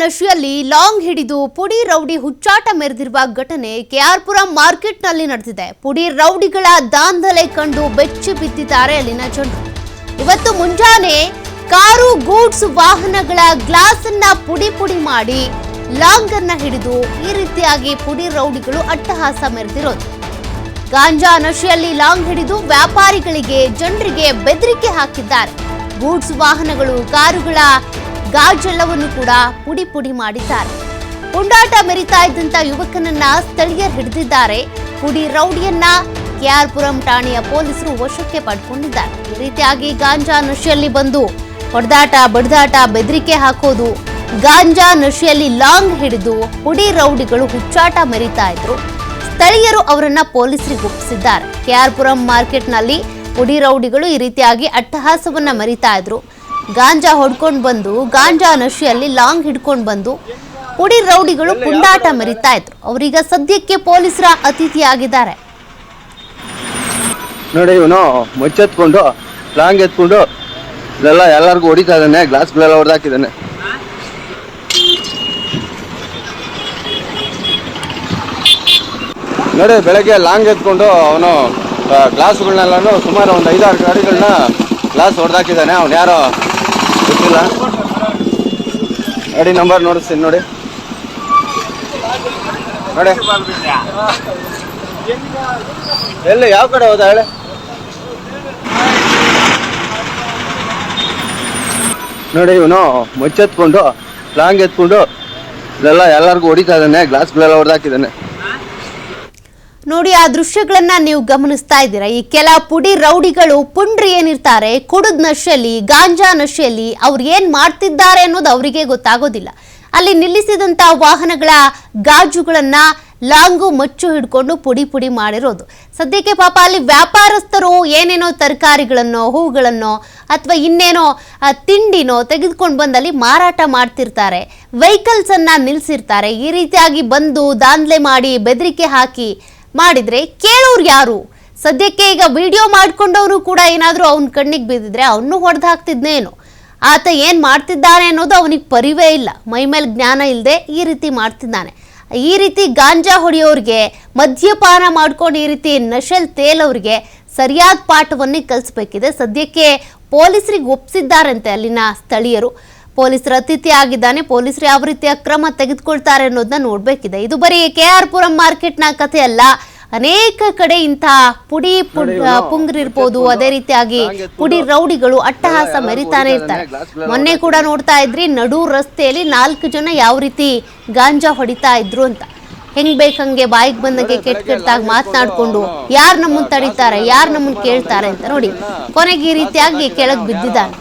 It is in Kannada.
ನಶೆಯಲ್ಲಿ ಲಾಂಗ್ ಹಿಡಿದು ಪುಡಿ ರೌಡಿ ಹುಚ್ಚಾಟ ಮೆರೆದಿರುವ ಘಟನೆ ಕೆಆರ್ಪುರಂ ಮಾರ್ಕೆಟ್ನಲ್ಲಿ ನಡೆದಿದೆ. ಪುಡಿ ರೌಡಿಗಳ ದಾಂಧಲೆ ಕಂಡು ಬೆಚ್ಚಿ ಬಿದ್ದಿದ್ದಾರೆ ಅಲ್ಲಿನ ಜನರು. ಇವತ್ತು ಮುಂಜಾನೆ ಕಾರು ಗೂಡ್ಸ್ ವಾಹನಗಳ ಗ್ಲಾಸ್ ಅನ್ನ ಪುಡಿ ಪುಡಿ ಮಾಡಿ ಲಾಂಗ್ ಅನ್ನ ಹಿಡಿದು ಈ ರೀತಿಯಾಗಿ ಪುಡಿ ರೌಡಿಗಳು ಅಟ್ಟಹಾಸ ಮೆರೆದಿರೋದು. ಗಾಂಜಾ ನಶೆಯಲ್ಲಿ ಲಾಂಗ್ ಹಿಡಿದು ವ್ಯಾಪಾರಿಗಳಿಗೆ ಜನರಿಗೆ ಬೆದರಿಕೆ ಹಾಕಿದ್ದಾರೆ. ಗೂಡ್ಸ್ ವಾಹನಗಳು ಕಾರುಗಳ ಗಾಜೆಲ್ಲವನ್ನು ಕೂಡ ಪುಡಿ ಪುಡಿ ಮಾಡಿದ್ದಾರೆ. ಪುಂಡಾಟ ಮೆರಿತಾ ಇದ್ದಂತ ಯುವಕನನ್ನ ಸ್ಥಳೀಯರು ಹಿಡಿದಿದ್ದಾರೆ. ಪುಡಿ ರೌಡಿಯನ್ನ ಕೆಆರ್ಪುರಂ ಠಾಣೆಯ ಪೊಲೀಸರು ವಶಕ್ಕೆ ಪಡ್ಕೊಂಡಿದ್ದಾರೆ. ಈ ರೀತಿಯಾಗಿ ಗಾಂಜಾ ನಶೆಯಲ್ಲಿ ಬಂದು ಹೊಡೆದಾಟ ಬಡದಾಟ ಬೆದರಿಕೆ ಹಾಕೋದು, ಗಾಂಜಾ ನಶೆಯಲ್ಲಿ ಲಾಂಗ್ ಹಿಡಿದು ಪುಡಿ ರೌಡಿಗಳು ಹುಚ್ಚಾಟ ಮೆರಿತಾ ಇದ್ರು. ಸ್ಥಳೀಯರು ಅವರನ್ನ ಪೊಲೀಸರಿಗೆ ಒಪ್ಪಿಸಿದ್ದಾರೆ. ಕೆಆರ್ಪುರಂ ಮಾರ್ಕೆಟ್ನಲ್ಲಿ ಪುಡಿ ರೌಡಿಗಳು ಈ ರೀತಿಯಾಗಿ ಅಟ್ಟಹಾಸವನ್ನ ಮೆರಿತಾ ಇದ್ರು. ಗಾಂಜಾ ಹೊಡ್ಕೊಂಡು ಬಂದು ಗಾಂಜಾ ನಶೆಯಲ್ಲಿ ಲಾಂಗ್ ಹಿಡ್ಕೊಂಡು ಬಂದು ಪುಡಿ ರೌಡಿಗಳು ಪುಂಡಾಟ ಮೆರಿತಾ ಇದ್ರು. ಅವರೀಗ ಸದ್ಯಕ್ಕೆ ಪೊಲೀಸರ ಅತಿಥಿಯಾಗಿದ್ದಾರೆ. ನೋಡಿ, ಇವನು ಮುಚ್ಚೆತ್ಕೊಂಡು ಲಾಂಗ್ ಎತ್ಕೊಂಡು ಇಲ್ಲೆಲ್ಲ ಎಲ್ಲರಿಗೂ ಹೊಡಿತಾ ಇದ್ದಾನೆ. ಗ್ಲಾಸ್ಗಳೆಲ್ಲ ಹೊಡೆದಾಕಿದ್ದಾನೆ. ನೋಡಿ, ಬೆಳಗ್ಗೆ ಲಾಂಗ್ ಎತ್ಕೊಂಡು ಅವನು ಗ್ಲಾಸ್ಗಳನ್ನೆಲ್ಲೂ ಸುಮಾರು ಒಂದು 5-6 ಗಾಡಿಗಳನ್ನ ಗ್ಲಾಸ್ ಹೊಡೆದಾಕಿದ್ದಾನೆ. ಅವ್ನು ಯಾರೋ ಗೊತ್ತಿಲ್ಲ. ಗಾಡಿ ನಂಬರ್ ನೋಡಿಸ್ತೀನಿ ನೋಡಿ. ನೋಡಿ ಎಲ್ಲಿ ಯಾವ ಕಡೆ ಹೋದ ಹೇಳಿ. ನೋಡಿ, ಇವನು ಮುಚ್ಚೆತ್ಕೊಂಡು ಲಾಂಗ್ ಎತ್ಕೊಂಡು ಇಲ್ಲೆಲ್ಲ ಎಲ್ಲರಿಗೂ ಹೊಡಿತಾ ಇದ್ದಾನೆ. ಗ್ಲಾಸ್ಗಳೆಲ್ಲ ಹೊಡೆದಾಕಿದ್ದಾನೆ. ನೋಡಿ, ಆ ದೃಶ್ಯಗಳನ್ನ ನೀವು ಗಮನಿಸ್ತಾ ಇದ್ದೀರಾ. ಈ ಕೆಲ ಪುಡಿ ರೌಡಿಗಳು ಪುಂಡ್ರಿ ಏನಿರ್ತಾರೆ, ಕುಡಿದ ನಶೆಯಲ್ಲಿ ಗಾಂಜಾ ನಶೆಯಲ್ಲಿ ಅವ್ರು ಏನ್ ಮಾಡ್ತಿದ್ದಾರೆ ಅನ್ನೋದು ಅವರಿಗೆ ಗೊತ್ತಾಗೋದಿಲ್ಲ. ಅಲ್ಲಿ ನಿಲ್ಲಿಸಿದಂತ ವಾಹನಗಳ ಗಾಜುಗಳನ್ನ ಲಾಂಗು ಮಚ್ಚು ಹಿಡ್ಕೊಂಡು ಪುಡಿ ಪುಡಿ ಮಾಡಿರೋದು. ಸದ್ಯಕ್ಕೆ ಪಾಪ ಅಲ್ಲಿ ವ್ಯಾಪಾರಸ್ಥರು ಏನೇನೋ ತರಕಾರಿಗಳನ್ನೋ ಹೂಗಳನ್ನೋ ಅಥವಾ ಇನ್ನೇನೋ ತಿಂಡಿನೋ ತೆಗೆದುಕೊಂಡು ಬಂದಲ್ಲಿ ಮಾರಾಟ ಮಾಡ್ತಿರ್ತಾರೆ. ವೆಹಿಕಲ್ಸ್ ಅನ್ನ ನಿಲ್ಸಿರ್ತಾರೆ. ಈ ರೀತಿಯಾಗಿ ಬಂದು ದಾಂಧಲೆ ಮಾಡಿ ಬೆದರಿಕೆ ಹಾಕಿ ಮಾಡಿದ್ರೆ ಕೇಳೋರು ಯಾರು? ಸದ್ಯಕ್ಕೆ ಈಗ ವಿಡಿಯೋ ಮಾಡ್ಕೊಂಡವರು ಕೂಡ ಏನಾದರೂ ಅವನ ಕಣ್ಣಿಗೆ ಬಿದ್ದಿದ್ರೆ ಅವನು ಹೊಡೆದು ಹಾಕ್ತಿದ್ನೇನು. ಆತ ಏನ್ ಮಾಡ್ತಿದ್ದಾನೆ ಅನ್ನೋದು ಅವನಿಗೆ ಪರಿವೇ ಇಲ್ಲ. ಮೈ ಮೇಲೆ ಜ್ಞಾನ ಇಲ್ಲದೆ ಈ ರೀತಿ ಮಾಡ್ತಿದ್ದಾನೆ. ಈ ರೀತಿ ಗಾಂಜಾ ಹೊಡೆಯೋರಿಗೆ, ಮದ್ಯಪಾನ ಮಾಡ್ಕೊಂಡು ಈ ರೀತಿ ನಶೆಲ್ ತೇಲವ್ರಿಗೆ ಸರಿಯಾದ ಪಾಠವನ್ನೇ ಕಲಿಸ್ಬೇಕಿದೆ. ಸದ್ಯಕ್ಕೆ ಪೊಲೀಸರಿಗೆ ಒಪ್ಪಿಸಿದ್ದಾರಂತೆ ಅಲ್ಲಿನ ಸ್ಥಳೀಯರು. ಪೊಲೀಸರ ಅತಿಥಿ ಆಗಿದ್ದಾನೆ. ಪೊಲೀಸರು ಯಾವ ರೀತಿಯ ಕ್ರಮ ತೆಗೆದುಕೊಳ್ತಾರೆ ಅನ್ನೋದನ್ನ ನೋಡ್ಬೇಕಿದೆ. ಇದು ಬರೀ ಕೆಆರ್ಪುರಂ ಮಾರ್ಕೆಟ್ನ ಕಥೆ ಅಲ್ಲ. ಅನೇಕ ಕಡೆ ಇಂತಹ ಪುಡಿ ಪುಂಗ್ರಿರ್ಬೋದು, ಅದೇ ರೀತಿಯಾಗಿ ಪುಡಿ ರೌಡಿಗಳು ಅಟ್ಟಹಾಸ ಮೆರಿತಾನೆ ಇರ್ತಾರೆ. ಮೊನ್ನೆ ಕೂಡ ನೋಡ್ತಾ ಇದ್ರಿ, ನಡು ರಸ್ತೆಯಲ್ಲಿ 4 ಜನ ಯಾವ ರೀತಿ ಗಾಂಜಾ ಹೊಡಿತಾ ಇದ್ರು ಅಂತ. ಹೆಂಗ್ ಬೇಕಂಗೆ ಬಾಯಿಗೆ ಬಂದಂಗೆ ಕೆಟ್ಟಾಗಿ ಮಾತನಾಡ್ಕೊಂಡು ಯಾರು ನಮ್ಮನ್ನ ತಡಿತಾರೆ, ಯಾರು ನಮ್ಮನ್ನ ಕೇಳ್ತಾರೆ ಅಂತ ನೋಡಿ ಕೊನೆಗೆ ಈ ರೀತಿಯಾಗಿ ಕೆಳಗೆ ಬಿದ್ದಿದ್ದಾನೆ.